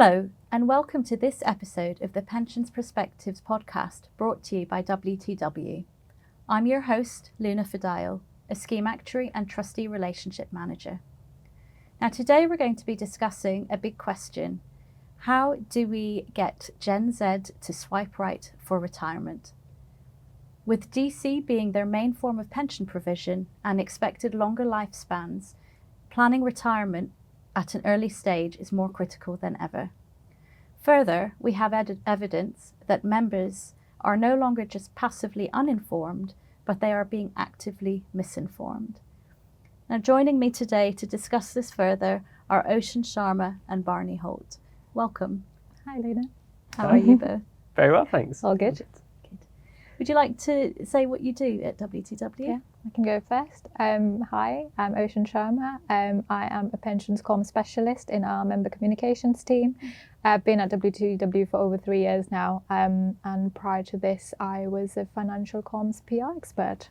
Hello, and welcome to this episode of the Pensions Perspectives podcast brought to you by WTW. I'm your host, Luna Fadayel, a scheme actuary and trustee relationship manager. Now, today we're going to be discussing a big question. How do we get Gen Z to swipe right for retirement? With DC being their main form of pension provision and expected longer lifespans, planning retirement at an early stage is more critical than ever. Further, we have evidence that members are no longer just passively uninformed, but they are being actively misinformed. Now, joining me today to discuss this further are Oshin, Sharma and Barney Holt. Welcome. Hi, Luna. How are you both? Very well, thanks. All good. Good. Would you like to say what you do at WTW? Yeah, I can go first. Hi, I'm Oshin Sharma. I am a pensions comm specialist in our member communications team. I've been at WTW for over 3 years now, and prior to this, I was a financial comms PR expert.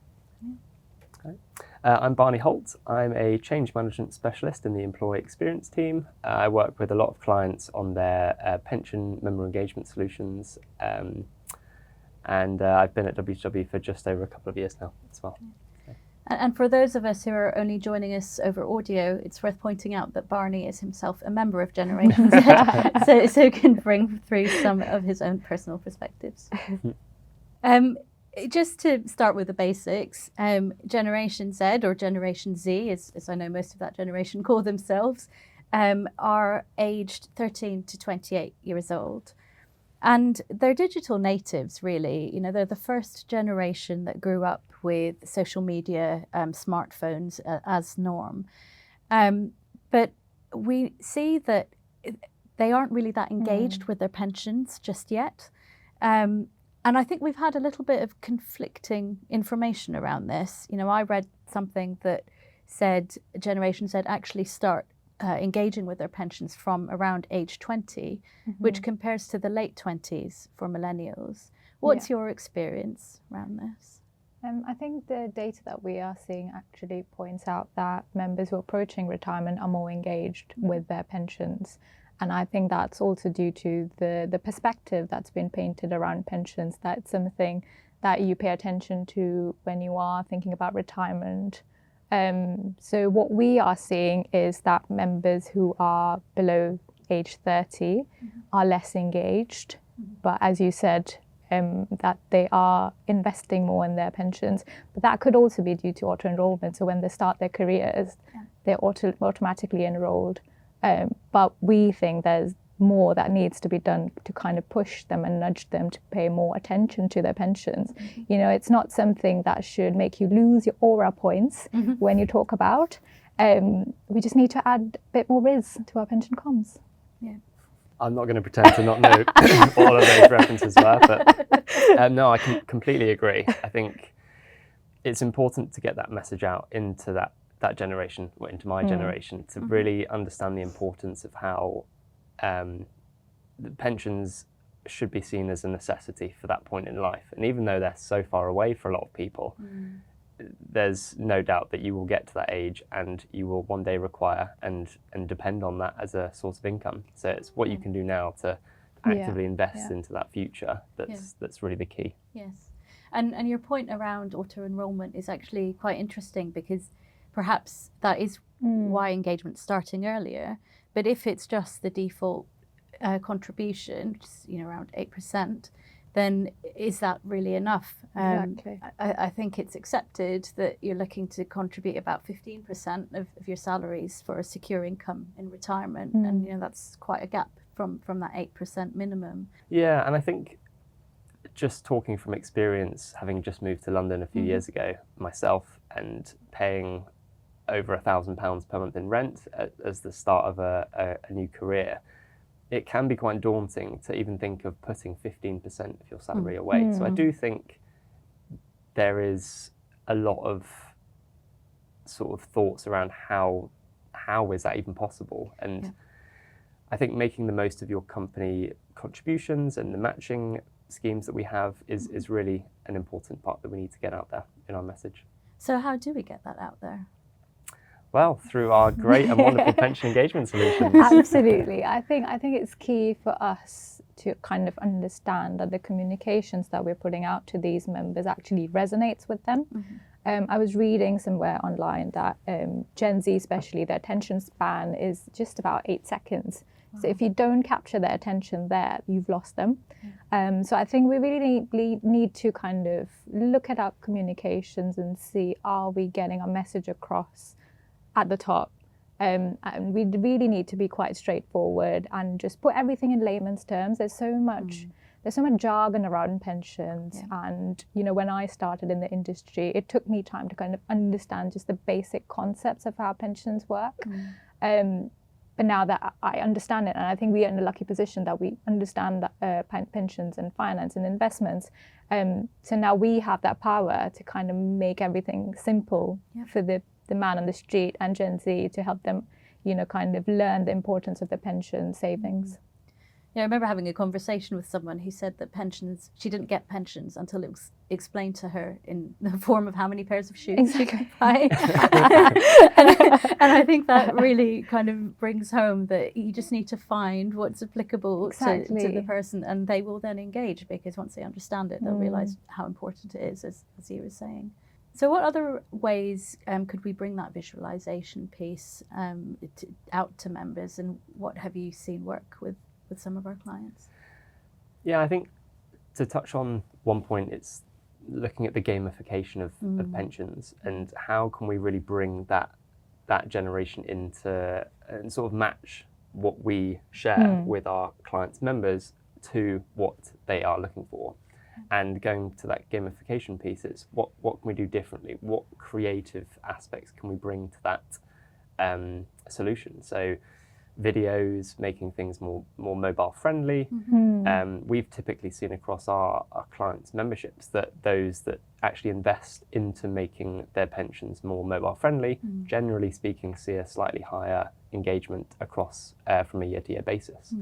Okay. I'm Barney Holt. I'm a change management specialist in the employee experience team. I work with a lot of clients on their pension member engagement solutions. And I've been at WTW for just over a couple of years now as well. And for those of us who are only joining us over audio, it's worth pointing out that Barney is himself a member of Generation Z, so can bring through some of his own personal perspectives. Just to start with the basics, Generation Z or Generation Z, as I know most of that generation call themselves, are aged 13 to 28 years old. And they're digital natives, really. You know, they're the first generation that grew up with social media, smartphones as norm. But we see that they aren't really that engaged with their pensions just yet. And I think we've had a little bit of conflicting information around this. You know, I read something that said Generation Z actually start engaging with their pensions from around age 20, which compares to the late 20s for millennials. What's your experience around this? I think the data that we are seeing actually points out that members who are approaching retirement are more engaged with their pensions. And I think that's also due to the perspective that's been painted around pensions, that it's something that you pay attention to when you are thinking about retirement. So what we are seeing is that members who are below age 30 are less engaged, but as you said, that they are investing more in their pensions. But that could also be due to auto-enrollment. So when they start their careers, they're automatically enrolled. But we think there's more that needs to be done to kind of push them and nudge them to pay more attention to their pensions. You know, it's not something that should make you lose your aura points when you talk about. We just need to add a bit more riz to our pension comms. Yeah. I'm not going to pretend to not know all of those references were, but no, I can completely agree. I think it's important to get that message out into that generation, or into my generation, to really understand the importance of how the pensions should be seen as a necessity for that point in life. And even though they're so far away for a lot of people, there's no doubt that you will get to that age and you will one day require and depend on that as a source of income. So it's what you can do now to actively invest into that future that's really the key. Yes. And your point around auto-enrollment is actually quite interesting, because perhaps that is why engagement's starting earlier. But if it's just the default contribution, which is, you know, around 8%, then is that really enough? Exactly. I think it's accepted that you're looking to contribute about 15% of your salaries for a secure income in retirement. And, you know, that's quite a gap from that 8% minimum. Yeah, and I think just talking from experience, having just moved to London a few years ago myself, and paying over £1,000 per month in rent as the start of a new career, it can be quite daunting to even think of putting 15% of your salary away. So I do think there is a lot of sort of thoughts around how is that even possible? And I think making the most of your company contributions and the matching schemes that we have is really an important part that we need to get out there in our message. So how do we get that out there? Well, through our great and wonderful pension engagement solutions. Absolutely. I think it's key for us to kind of understand that the communications that we're putting out to these members actually resonates with them. I was reading somewhere online that Gen Z especially, their attention span is just about 8 seconds. So if you don't capture their attention there, you've lost them. So I think we really need to kind of look at our communications and see, are we getting our message across at the top? And we really need to be quite straightforward and just put everything in layman's terms. There's so much jargon around pensions, and when I started in the industry, it took me time to kind of understand just the basic concepts of how pensions work. But now that I understand it, and I think we are in a lucky position that we understand that, pensions and finance and investments, so now we have that power to kind of make everything simple for the man on the street and Gen Z, to help them, kind of learn the importance of the pension savings. Yeah, I remember having a conversation with someone who said that she didn't get pensions until it was explained to her in the form of how many pairs of shoes she could buy. and I think that really kind of brings home that you just need to find what's applicable to the person, and they will then engage, because once they understand it, they'll realise how important it is, as you were saying. So what other ways could we bring that visualisation piece out to members, and what have you seen work with some of our clients? Yeah, I think to touch on one point, it's looking at the gamification of pensions, and how can we really bring that generation into and sort of match what we share with our clients' members to what they are looking for. And going to that gamification piece, it's what can we do differently? What creative aspects can we bring to that solution? So videos, making things more mobile friendly. We've typically seen across our clients' memberships that those that actually invest into making their pensions more mobile friendly, generally speaking, see a slightly higher engagement across from a year-to-year basis.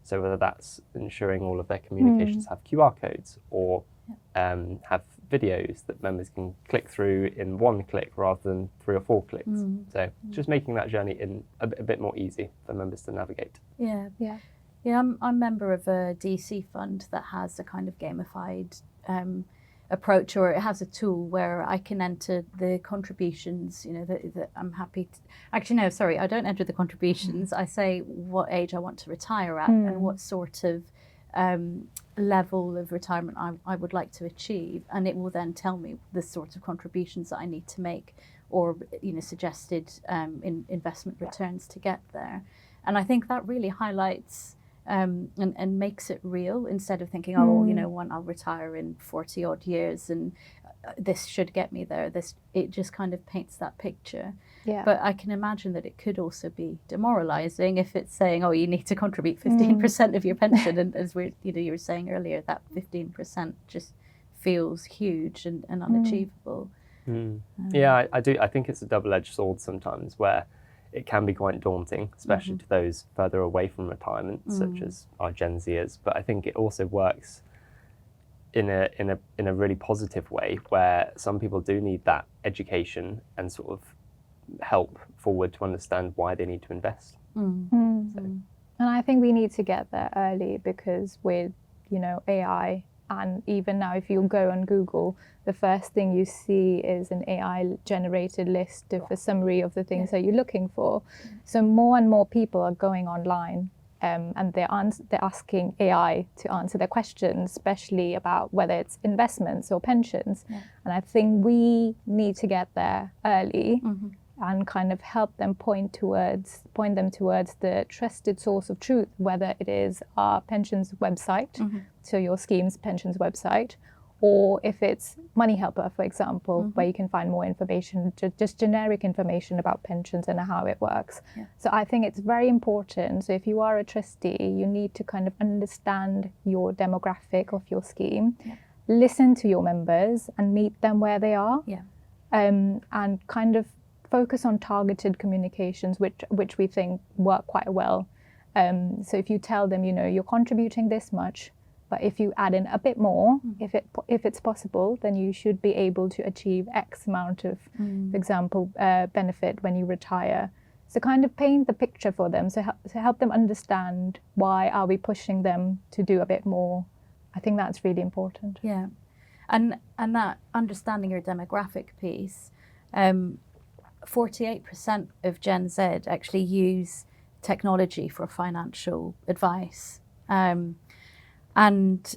So whether that's ensuring all of their communications have QR codes, or have videos that members can click through in one click rather than 3 or 4 clicks. So just making that journey a bit more easy for members to navigate. Yeah, I'm a member of a DC fund that has a kind of gamified approach, or it has a tool where I can enter the contributions, that I'm happy to. Actually, no, sorry, I don't enter the contributions. I say what age I want to retire at and what sort of level of retirement I would like to achieve, and it will then tell me the sort of contributions that I need to make, or suggested investment returns to get there. And I think that really highlights and makes it real, instead of thinking, when I'll retire in 40 odd years and this should get me there. It just kind of paints that picture. Yeah. But I can imagine that it could also be demoralizing if it's saying, you need to contribute 15% of your pension, and as you were saying earlier, that 15% just feels huge and unachievable. Yeah, I do. I think it's a double-edged sword sometimes, where it can be quite daunting, especially to those further away from retirement, such as our Gen Zers. But I think it also works in a really positive way, where some people do need that education and sort of help forward to understand why they need to invest. So. And I think we need to get there early, because with AI, and even now if you go on Google, the first thing you see is an AI generated list of a summary of the things that you're looking for. So more and more people are going online, and they're asking AI to answer their questions, especially about whether it's investments or pensions. And I think we need to get there early and kind of help them point them towards the trusted source of truth, whether it is our pensions website, so your scheme's pensions website, or if it's Money Helper, for example, where you can find more information, just generic information about pensions and how it works. So I think it's very important. So if you are a trustee, you need to kind of understand your demographic of your scheme, listen to your members and meet them where they are, and kind of focus on targeted communications, which we think work quite well. So if you tell them, you're contributing this much, but if you add in a bit more, if it's possible, then you should be able to achieve X amount of, for example, benefit when you retire. So kind of paint the picture for them, so help them understand why are we pushing them to do a bit more. I think that's really important. Yeah, and that understanding your demographic piece, 48% of Gen Z actually use technology for financial advice. And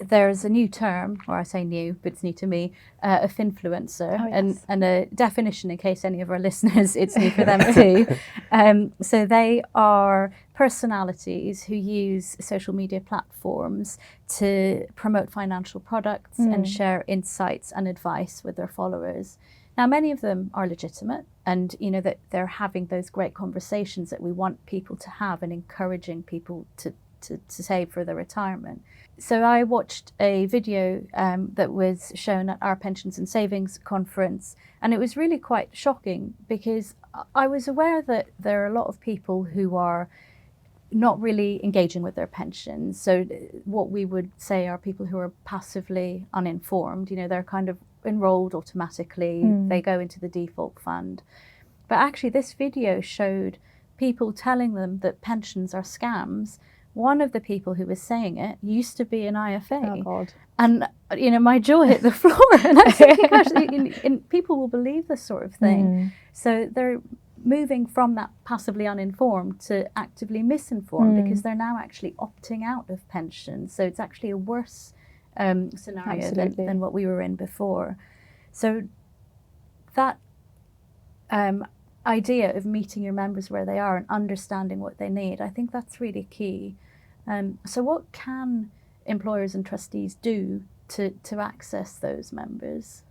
there's a new term, or I say new, but it's new to me, a finfluencer. Oh, yes. And a definition, in case any of our listeners, it's new for them too. So they are personalities who use social media platforms to promote financial products and share insights and advice with their followers. Now, many of them are legitimate, and you know that they're having those great conversations that we want people to have, and encouraging people to save for their retirement. So I watched a video that was shown at our Pensions and Savings conference, and it was really quite shocking, because I was aware that there are a lot of people who are not really engaging with their pensions. So what we would say are people who are passively uninformed. You know, they're kind of enrolled automatically, they go into the default fund. But actually this video showed people telling them that pensions are scams. One of the people who was saying it used to be an IFA. Oh God. And you know, my jaw hit the floor, and I was thinking, gosh, people will believe this sort of thing. So they're moving from that passively uninformed to actively misinformed, because they're now actually opting out of pensions. So it's actually a worse scenario than what we were in before. So that idea of meeting your members where they are and understanding what they need, I think that's really key. So what can employers and trustees do to access those members?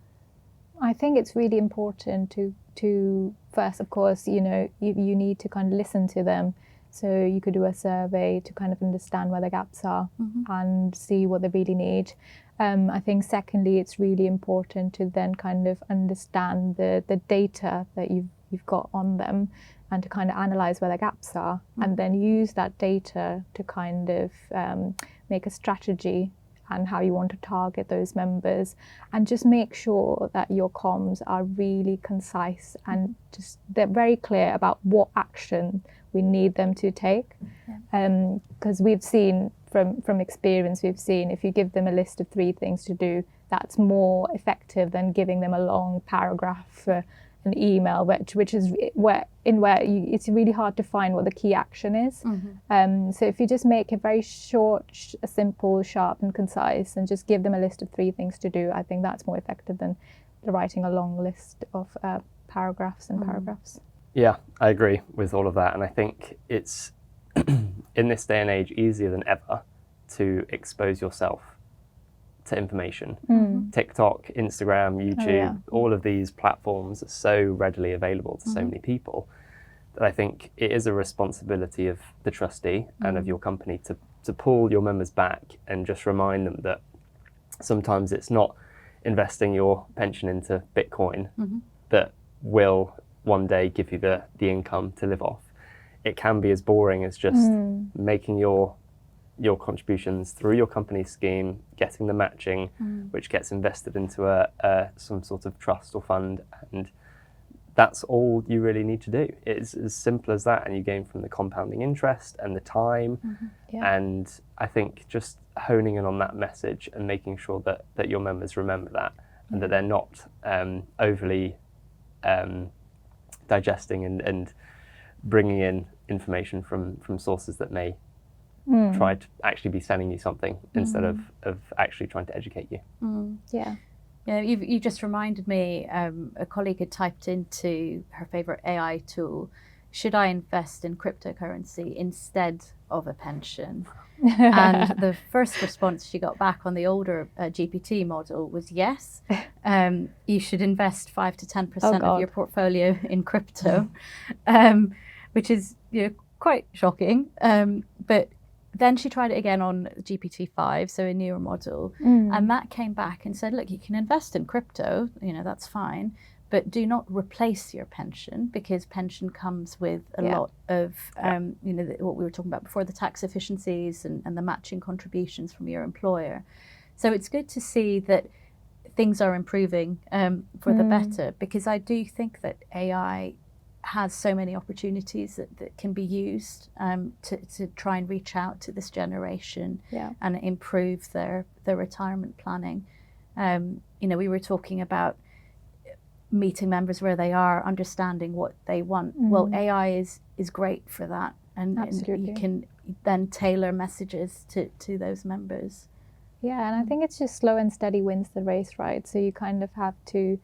I think it's really important to first, of course, you know, you need to kind of listen to them. So you could do a survey to kind of understand where the gaps are and see what they really need. I think secondly, it's really important to then kind of understand the data that you've got on them, and to kind of analyze where the gaps are, and then use that data to kind of make a strategy and how you want to target those members, and just make sure that your comms are really concise and just they're very clear about what action we need them to take. Because we've seen from experience, we've seen if you give them a list of 3 things to do, that's more effective than giving them a long paragraph, an email, which is where it's really hard to find what the key action is. So if you just make it very short, simple, sharp and concise, and just give them a list of 3 things to do, I think that's more effective than writing a long list of paragraphs and paragraphs. Yeah, I agree with all of that, and I think it's in this day and age easier than ever to expose yourself to information. TikTok, Instagram, YouTube, all of these platforms are so readily available to so many people that I think it is a responsibility of the trustee and of your company to pull your members back and just remind them that sometimes it's not investing your pension into Bitcoin that will one day give you the income to live off. It can be as boring as just making your contributions through your company scheme, getting the matching, which gets invested into some sort of trust or fund, and that's all you really need to do. It's as simple as that, and you gain from the compounding interest and the time. And I think just honing in on that message and making sure that your members remember that, and that they're not overly digesting and bringing in information from sources that may try to actually be selling you something instead of actually trying to educate you. Yeah, you just reminded me, a colleague had typed into her favourite AI tool, should I invest in cryptocurrency instead of a pension? And the first response she got back on the older GPT model was yes, you should invest 5 to 10% of your portfolio in crypto, which is quite shocking. But then she tried it again on GPT-5, so a newer model, and that came back and said, look, you can invest in crypto, that's fine, but do not replace your pension, because pension comes with a lot of, what we were talking about before, the tax efficiencies and the matching contributions from your employer. So it's good to see that things are improving for the better, because I do think that AI has so many opportunities that can be used to try and reach out to this generation and improve their retirement planning. We were talking about meeting members where they are, understanding what they want. Well, AI is great for that, and you can then tailor messages to those members. Yeah, and I think it's just slow and steady wins the race, right? So you kind of have to,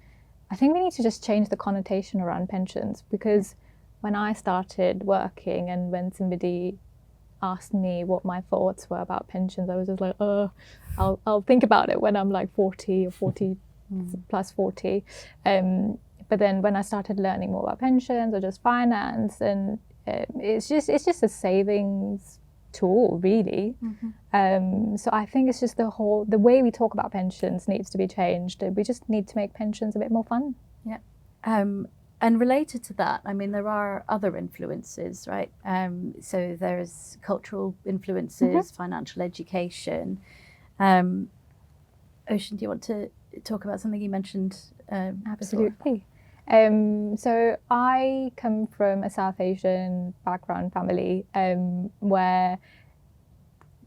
I think we need to just change the connotation around pensions, because when I started working and when somebody asked me what my thoughts were about pensions, I was just like, I'll think about it when I'm like 40 or 40 plus 40. But then when I started learning more about pensions or just finance, and it's just a savings tool, really. So I think it's just the way we talk about pensions needs to be changed. We just need to make pensions a bit more fun. Yeah. And related to that, I mean, there are other influences, right? So there's cultural influences, financial education. Oshin, do you want to talk about something you mentioned Absolutely. So I come from a South Asian background family where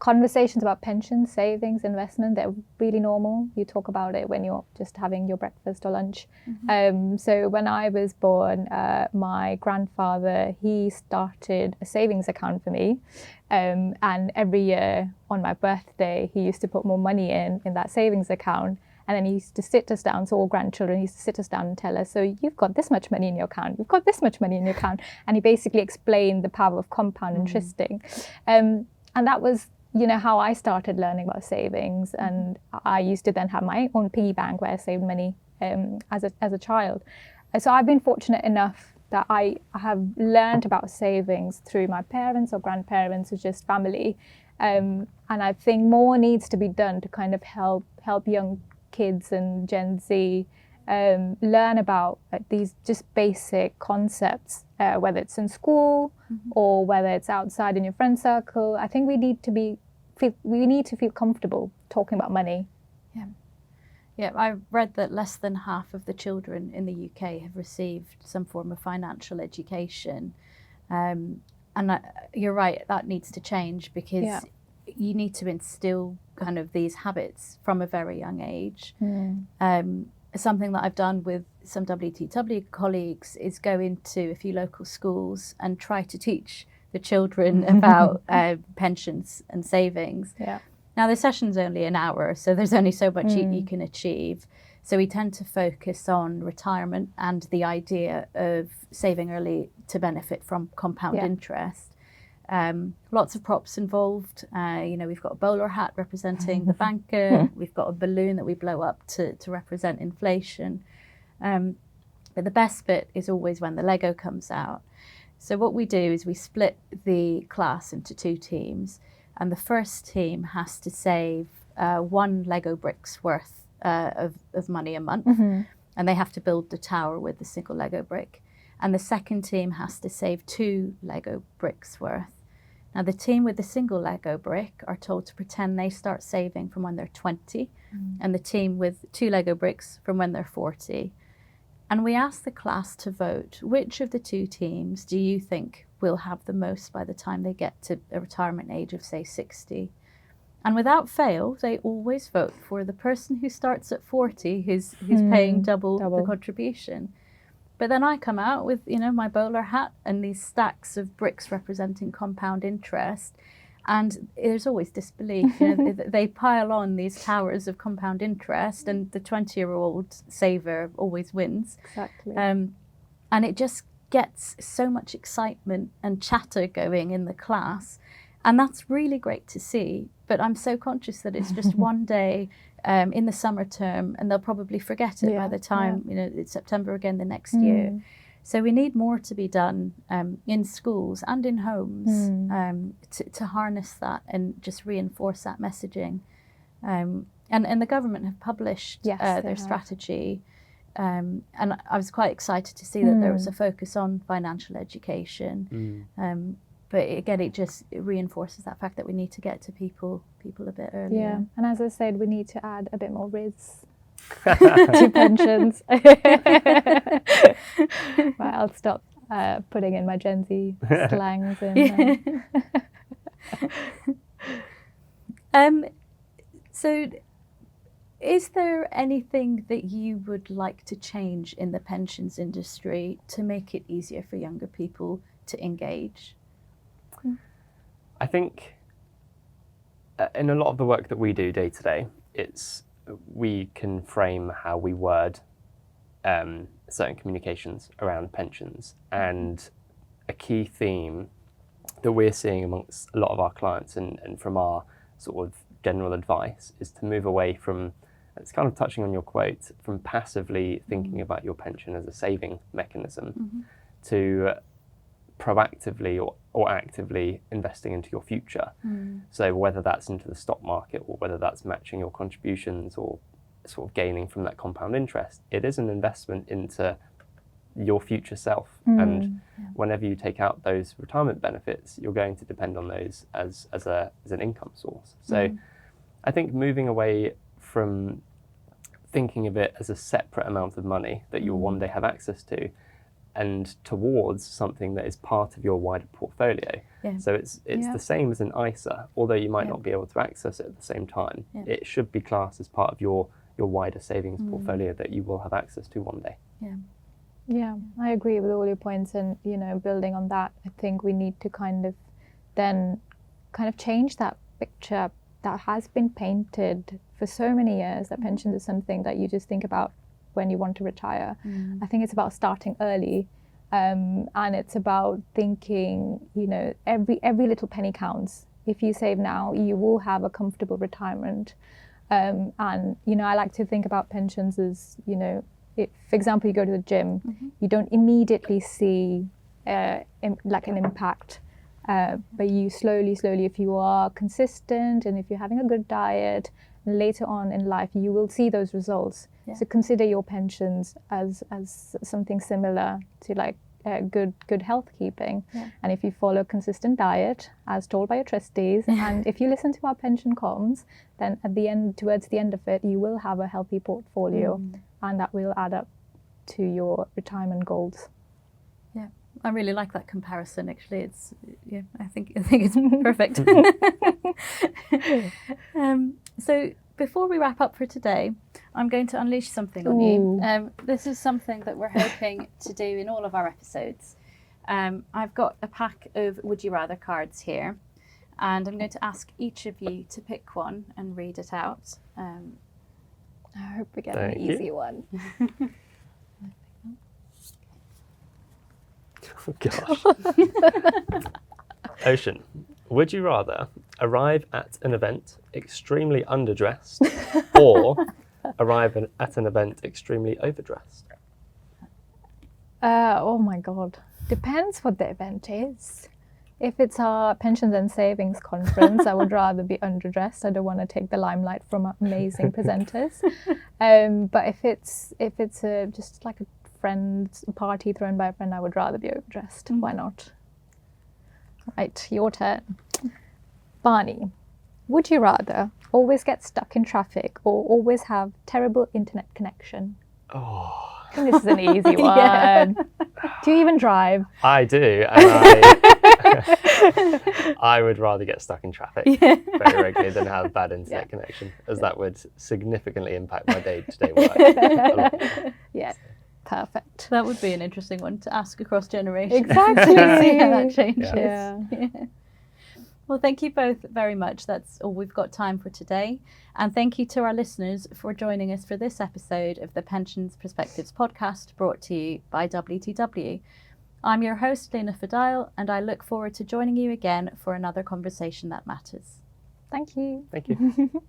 conversations about pensions, savings, investment, they're really normal. You talk about it when you're just having your breakfast or lunch. So when I was born, my grandfather, he started a savings account for me. And every year on my birthday, he used to put more money in that savings account. And then he used to sit us down, so all grandchildren, he used to sit us down and tell us, so you've got this much money in your account, you've got this much money in your account. And he basically explained the power of compound interesting. And that was, how I started learning about savings. And I used to then have my own piggy bank where I saved money as a child. So I've been fortunate enough that I have learned about savings through my parents or grandparents or just family. And I think more needs to be done to kind of help young kids and Gen Z learn about these just basic concepts, whether it's in school or whether it's outside in your friend circle. I think we need to feel comfortable talking about money. Yeah, I read that less than half of the children in the UK have received some form of financial education. And you're right, that needs to change, because you need to instill kind of these habits from a very young age. Something that I've done with some WTW colleagues is go into a few local schools and try to teach the children about pensions and savings. Now the session's only an hour, so there's only so much you can achieve. So we tend to focus on retirement and the idea of saving early to benefit from compound interest. Lots of props involved. We've got a bowler hat representing the banker. We've got a balloon that we blow up to represent inflation. But the best bit is always when the Lego comes out. So what we do is we split the class into two teams, and the first team has to save 1 Lego brick's worth of money a month, and they have to build the tower with a single Lego brick. And the second team has to save 2 Lego bricks worth. Now the team with the single Lego brick are told to pretend they start saving from when they're 20, and the team with 2 Lego bricks from when they're 40. And we ask the class to vote, which of the two teams do you think will have the most by the time they get to a retirement age of, say, 60? And without fail, they always vote for the person who starts at 40, who's paying double the contribution. But then I come out with, my bowler hat and these stacks of bricks representing compound interest. And there's always disbelief. They pile on these towers of compound interest, and the 20-year-old saver always wins. Exactly. And it just gets so much excitement and chatter going in the class. And that's really great to see. But I'm so conscious that it's just one day in the summer term, and they'll probably forget it by the time, it's September again the next year. So we need more to be done in schools and in homes to harness that and just reinforce that messaging. And the government have published their strategy And I was quite excited to see that there was a focus on financial education. But again, it reinforces that fact that we need to get to people a bit earlier. Yeah, and as I said, we need to add a bit more riz to pensions. Right, I'll stop putting in my Gen Z slangs in. So, is there anything that you would like to change in the pensions industry to make it easier for younger people to engage? I think in a lot of the work that we do day to day, we can frame how we word certain communications around pensions. And a key theme that we're seeing amongst a lot of our clients and from our sort of general advice is to move away from, it's kind of touching on your quote, from passively thinking about your pension as a saving mechanism to proactively or actively investing into your future. So whether that's into the stock market or whether that's matching your contributions or sort of gaining from that compound interest, it is an investment into your future self. And whenever you take out those retirement benefits, you're going to depend on those as an income source. So I think moving away from thinking of it as a separate amount of money that you'll one day have access to, and towards something that is part of your wider portfolio. So it's the same as an ISA, although you might not be able to access it at the same time. It should be classed as part of your wider savings portfolio that you will have access to one day. Yeah, I agree with all your points, and building on that, I think we need to kind of change that picture that has been painted for so many years that pensions is something that you just think about when you want to retire. I think it's about starting early, and it's about thinking, every little penny counts. If you save now, you will have a comfortable retirement. And I like to think about pensions as, if, for example, you go to the gym, you don't immediately see like an impact, but you slowly, if you are consistent and if you're having a good diet, later on in life you will see those results. So consider your pensions as something similar to like good health keeping. And if you follow a consistent diet as told by your trustees, and if you listen to our pension comms, then towards the end of it, you will have a healthy portfolio, and that will add up to your retirement goals. I really like that comparison. Actually, it's I think it's perfect. So before we wrap up for today, I'm going to unleash something on you. This is something that we're hoping to do in all of our episodes. I've got a pack of Would You Rather cards here, and I'm going to ask each of you to pick one and read it out. I hope we get an easy one. Oh, gosh. Oshin, would you rather arrive at an event extremely underdressed or arrive at an event extremely overdressed? Oh my God. Depends what the event is. If it's our pensions and savings conference, I would rather be underdressed. I don't want to take the limelight from amazing presenters. But if it's just like a friend's party thrown by a friend, I would rather be overdressed. Why not? Right, your turn. Barney, would you rather always get stuck in traffic or always have terrible internet connection? Oh, I think this is an easy one. Do you even drive? I do, and I would rather get stuck in traffic very regularly than have bad internet connection, as that would significantly impact my day-to-day work a lot. Yeah. Perfect. That would be an interesting one to ask across generations. Exactly. See how that changes. Yeah. Well, thank you both very much. That's all we've got time for today. And thank you to our listeners for joining us for this episode of the Pensions Perspectives podcast, brought to you by WTW. I'm your host, Lena Fadayel, and I look forward to joining you again for another conversation that matters. Thank you. Thank you.